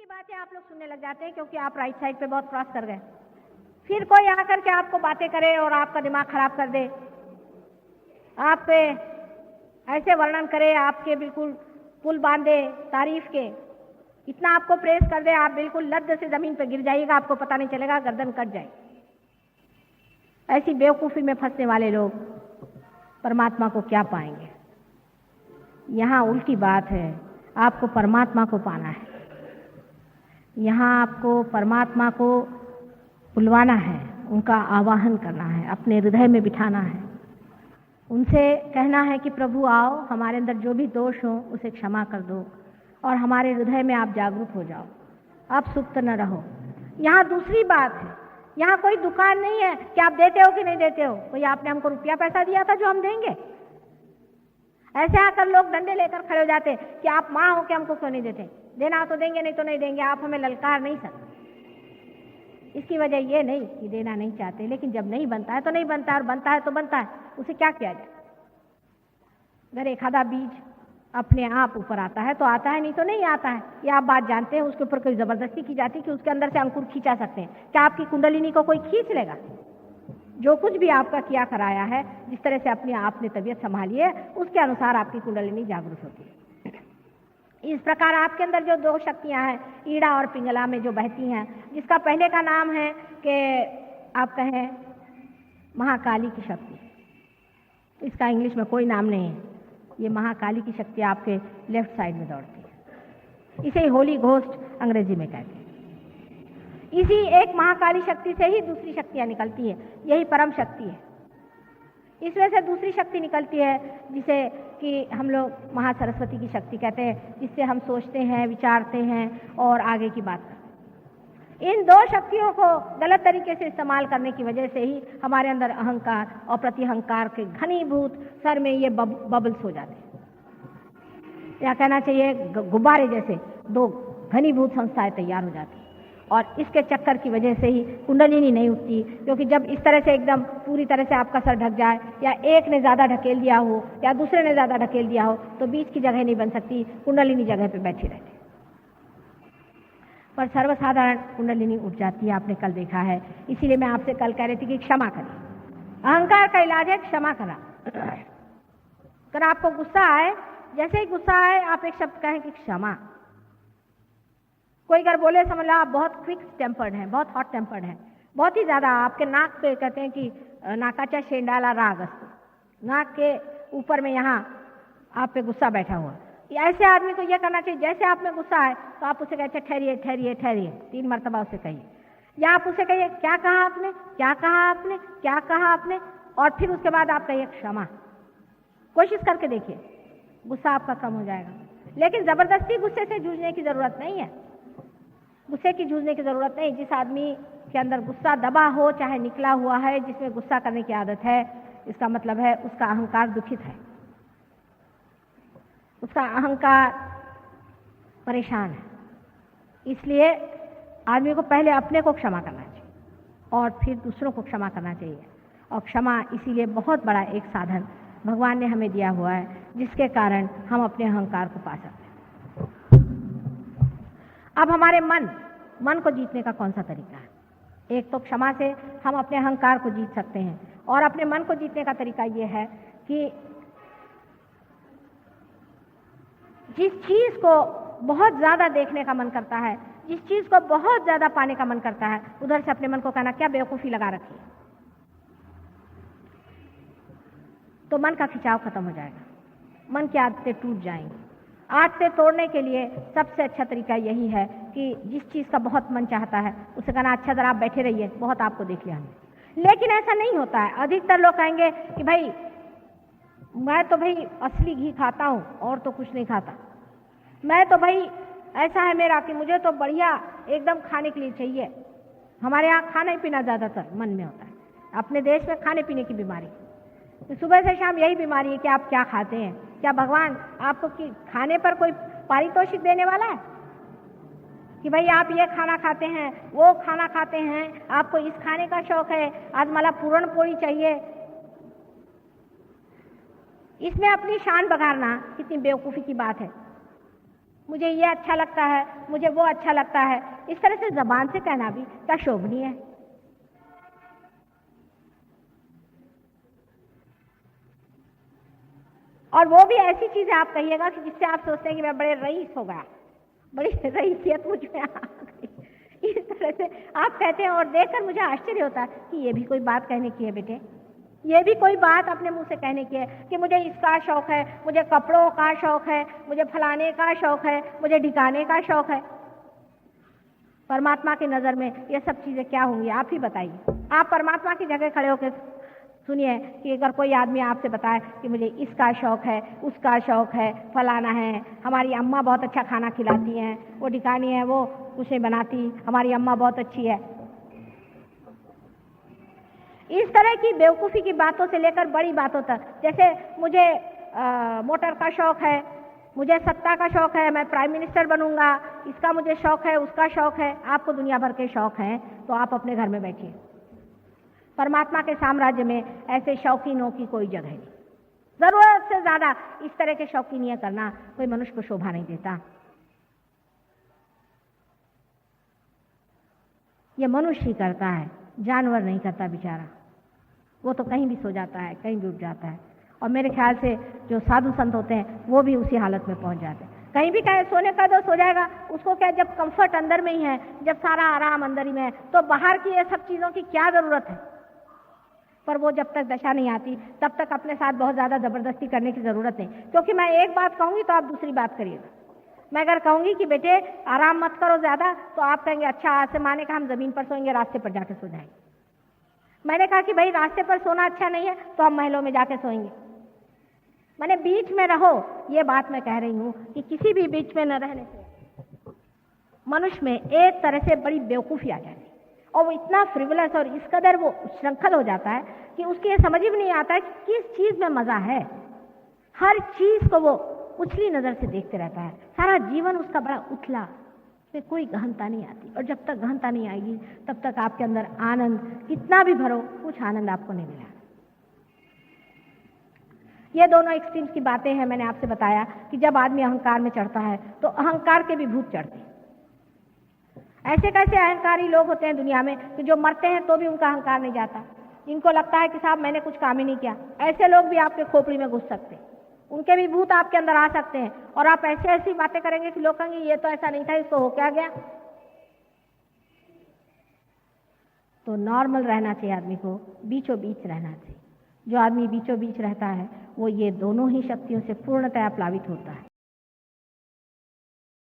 की बातें आप लोग सुनने लग जाते हैं क्योंकि आप राइट साइड पे बहुत क्रॉस कर गए। फिर कोई आकर के आपको बातें करे और आपका दिमाग खराब कर दे, आप पे ऐसे वर्णन करे, आपके बिल्कुल पुल बांधे तारीफ के, इतना आपको प्रेस कर दे, आप बिल्कुल लद्द से जमीन पर गिर जाइएगा, आपको पता नहीं चलेगा, गर्दन कट जाए। ऐसी बेवकूफी में फंसने वाले लोग परमात्मा को क्या पाएंगे। यहाँ उल्टी बात है, आपको परमात्मा को पाना है। यहाँ आपको परमात्मा को बुलवाना है, उनका आवाहन करना है, अपने हृदय में बिठाना है, उनसे कहना है कि प्रभु आओ, हमारे अंदर जो भी दोष हो उसे क्षमा कर दो और हमारे हृदय में आप जागरूक हो जाओ, आप सुप्त न रहो। यहाँ दूसरी बात है, यहाँ कोई दुकान नहीं है कि आप देते हो कि नहीं देते हो, कोई आपने हमको रुपया पैसा दिया था जो हम देंगे। ऐसे आकर लोग डंडे लेकर खड़े हो जाते कि आप माँ हो के हमको क्यों नहीं देते, देना तो देंगे नहीं तो नहीं देंगे, आप हमें ललकार नहीं सकते। इसकी वजह ये नहीं कि देना नहीं चाहते, लेकिन जब नहीं बनता है तो नहीं बनता, और बनता है तो बनता है, उसे क्या किया जाए। अगर एक आधा बीज अपने आप ऊपर आता है तो आता है, नहीं तो नहीं आता है। ये आप बात जानते हैं। उसके ऊपर कोई जबरदस्ती की जाती है कि उसके अंदर से अंकुर खींचा सकते हैं। क्या आपकी कुंडलिनी को कोई खींच लेगा? जो कुछ भी आपका किया कराया है, जिस तरह से अपनी आपने तबीयत संभाली है, उसके अनुसार आपकी कुंडलिनी जागरूक होती है। इस प्रकार आपके अंदर जो दो शक्तियां हैं, ईड़ा और पिंगला में जो बहती हैं, जिसका पहले का नाम है कि आप कहें महाकाली की शक्ति, इसका इंग्लिश में कोई नाम नहीं है। ये महाकाली की शक्ति आपके लेफ्ट साइड में दौड़ती है, इसे होली घोस्ट अंग्रेजी में कहते हैं। इसी एक महाकाली शक्ति से ही दूसरी शक्तियां निकलती है, यही परम शक्ति है। इसमें से दूसरी शक्ति निकलती है जिसे कि हम लोग महासरस्वती की शक्ति कहते हैं, जिससे हम सोचते हैं, विचारते हैं और आगे की बात करते हैं। इन दो शक्तियों को गलत तरीके से इस्तेमाल करने की वजह से ही हमारे अंदर अहंकार और प्रतिअहंकार के घनीभूत सर में ये बबल्स हो जाते हैं, या कहना चाहिए गुब्बारे जैसे दो घनीभूत संस्थाएं तैयार हो जाती हैं। और इसके चक्कर की वजह से ही कुंडलिनी नहीं उठती, क्योंकि जब इस तरह से एकदम पूरी तरह से आपका सर ढक जाए, या एक ने ज़्यादा ढकेल दिया हो या दूसरे ने ज़्यादा ढकेल दिया हो, तो बीच की जगह नहीं बन सकती, कुंडलिनी जगह पे बैठी रहती। पर सर्वसाधारण कुंडलिनी उठ जाती है, आपने कल देखा है। इसीलिए मैं आपसे कल कह रही थी कि क्षमा करें। अहंकार का इलाज है क्षमा करना। अगर आपको गुस्सा आए, जैसे ही गुस्सा आए आप एक शब्द कहें कि क्षमा। कोई अगर बोले समझ लो आप बहुत क्विक टेम्पर्ड हैं, बहुत हॉट टेम्पर्ड हैं, बहुत ही ज़्यादा, आपके नाक पे कहते हैं कि नाकाचा शेंडाला राग अस्तु, नाक के ऊपर में यहाँ आप पे गुस्सा बैठा हुआ। ऐसे आदमी को यह करना चाहिए, जैसे आप में गुस्सा आए तो आप उसे कहते ठहरिए ठहरिए ठहरिए, 3 मरतबा उसे कहिए, या आप उसे कहिए क्या कहा आपने, क्या कहा आपने, क्या कहा आपने, और फिर उसके बाद आप कहिए क्षमा। कोशिश करके देखिए, गुस्सा आपका कम हो जाएगा। लेकिन जबरदस्ती गुस्से से जूझने की जरूरत नहीं है, गुस्से की जूझने की जरूरत नहीं। जिस आदमी के अंदर गुस्सा दबा हो, चाहे निकला हुआ है, जिसमें गुस्सा करने की आदत है, इसका मतलब है उसका अहंकार दुखित है, उसका अहंकार परेशान है। इसलिए आदमी को पहले अपने को क्षमा करना चाहिए और फिर दूसरों को क्षमा करना चाहिए। और क्षमा इसीलिए बहुत बड़ा एक साधन भगवान ने हमें दिया हुआ है, जिसके कारण हम अपने अहंकार को पा सकते हैं। अब हमारे मन को जीतने का कौन सा तरीका है? एक तो क्षमा से हम अपने अहंकार को जीत सकते हैं, और अपने मन को जीतने का तरीका यह है कि जिस चीज को बहुत ज्यादा देखने का मन करता है, जिस चीज को बहुत ज्यादा पाने का मन करता है, उधर से अपने मन को कहना क्या बेवकूफी लगा रखी है, तो मन का खिंचाव खत्म हो जाएगा, मन की आदतें टूट जाएंगी। आदतें तोड़ने के लिए सबसे अच्छा तरीका यही है कि जिस चीज का बहुत मन चाहता है उसे कहना अच्छा जरा आप बैठे रहिए, बहुत आपको देख लिया हमने। लेकिन ऐसा नहीं होता है। अधिकतर लोग कहेंगे कि भाई मैं तो भाई असली घी खाता हूँ और तो कुछ नहीं खाता, मैं तो भाई ऐसा है मेरा कि मुझे तो बढ़िया एकदम खाने के लिए चाहिए। हमारे यहाँ खाना पीना ज्यादातर मन में होता है। अपने देश में खाने पीने की बीमारी, तो सुबह से शाम यही बीमारी है कि आप क्या खाते हैं। क्या भगवान आपको कि खाने पर कोई पारितोषिक देने वाला है कि भाई आप ये खाना खाते हैं, वो खाना खाते हैं, आपको इस खाने का शौक है, आज मला पूरण पोड़ी चाहिए। इसमें अपनी शान बघारना कितनी बेवकूफ़ी की बात है। मुझे ये अच्छा लगता है, मुझे वो अच्छा लगता है, इस तरह से जबान से कहना भी क्या शोभनीय है? और वो भी ऐसी चीजें आप कहिएगा कि जिससे आप सोचते हैं कि मैं बड़े रईस हो गया, बड़ी रईसियत मुझ में आ गई, इस तरह से आप कहते हैं। और देखकर मुझे आश्चर्य होता है कि ये भी कोई बात कहने की है बेटे, ये भी कोई बात अपने मुंह से कहने की है कि मुझे इसका शौक है, मुझे कपड़ों का शौक है, मुझे फलाने का शौक है, मुझे ढिकाने का शौक है। परमात्मा की नजर में ये सब चीजें क्या होंगी? आप ही बताइए। आप परमात्मा की जगह खड़े होकर सुनिए कि अगर कोई आदमी आपसे बताए कि मुझे इसका शौक है, उसका शौक है, फलाना है, हमारी अम्मा बहुत अच्छा खाना खिलाती हैं, वो ढिकानी है, वो कुछ नहीं बनाती, हमारी अम्मा बहुत अच्छी है, इस तरह की बेवकूफ़ी की बातों से लेकर बड़ी बातों तक, जैसे मुझे मोटर का शौक है, मुझे सत्ता का शौक है, मैं प्राइम मिनिस्टर बनूंगा, इसका मुझे शौक है, उसका शौक है। आपको दुनिया भर के शौक हैं तो आप अपने घर में बैठिए। परमात्मा के साम्राज्य में ऐसे शौकीनों की कोई जगह नहीं। जरूरत से ज्यादा इस तरह के शौकीनियां करना कोई मनुष्य को शोभा नहीं देता। ये मनुष्य ही करता है, जानवर नहीं करता बेचारा। वो तो कहीं भी सो जाता है, कहीं भी उठ जाता है। और मेरे ख्याल से जो साधु संत होते हैं वो भी उसी हालत में पहुंच जाते हैं। कहीं भी कहे सोने का तो सो जाएगा, उसको क्या, जब कंफर्ट अंदर में ही है, जब सारा आराम अंदर ही में है, तो बाहर की ये सब चीजों की क्या जरूरत है? पर वो जब तक दशा नहीं आती तब तक अपने साथ बहुत ज्यादा जबरदस्ती करने की जरूरत नहीं। क्योंकि मैं एक बात कहूंगी तो आप दूसरी बात करिएगा। मैं अगर कहूंगी कि बेटे आराम मत करो ज्यादा, तो आप कहेंगे अच्छा आज से माने का हम जमीन पर सोएंगे, रास्ते पर जाके सो जाएंगे। मैंने कहा कि भाई रास्ते पर सोना अच्छा नहीं है तो हम महलों में जाके सोएंगे। मैंने बीच में रहो, ये बात मैं कह रही हूं कि किसी भी बीच में न रहने से मनुष्य में एक तरह से बड़ी बेवकूफी आ जाती है और वो इतना फ्रिवलस और इस कदर वो श्रृंखल हो जाता है कि उसकी ये समझ ही नहीं आता है कि किस चीज में मजा है। हर चीज को वो उछली नजर से देखते रहता है, सारा जीवन उसका बड़ा उथला, उसमें कोई गहनता नहीं आती। और जब तक गहनता नहीं आएगी तब तक आपके अंदर आनंद कितना भी भरो, कुछ आनंद आपको नहीं मिला। ये दोनों एक्सट्रीम्स की बातें हैं। मैंने आपसे बताया कि जब आदमी अहंकार में चढ़ता है तो अहंकार के भी भूत चढ़ते हैं। ऐसे कैसे अहंकारी लोग होते हैं दुनिया में कि जो मरते हैं तो भी उनका अहंकार नहीं जाता, इनको लगता है कि साहब मैंने कुछ काम ही नहीं किया। ऐसे लोग भी आपके खोपड़ी में घुस सकते हैं, उनके भी भूत आपके अंदर आ सकते हैं और आप ऐसी ऐसी बातें करेंगे कि लोग कहेंगे ये तो ऐसा नहीं था, इसको हो क्या गया। तो नॉर्मल रहना चाहिए आदमी को, बीचों बीच रहना चाहिए। जो आदमी बीचों बीच रहता है वो ये दोनों ही शक्तियों से पूर्णतया प्लावित होता है।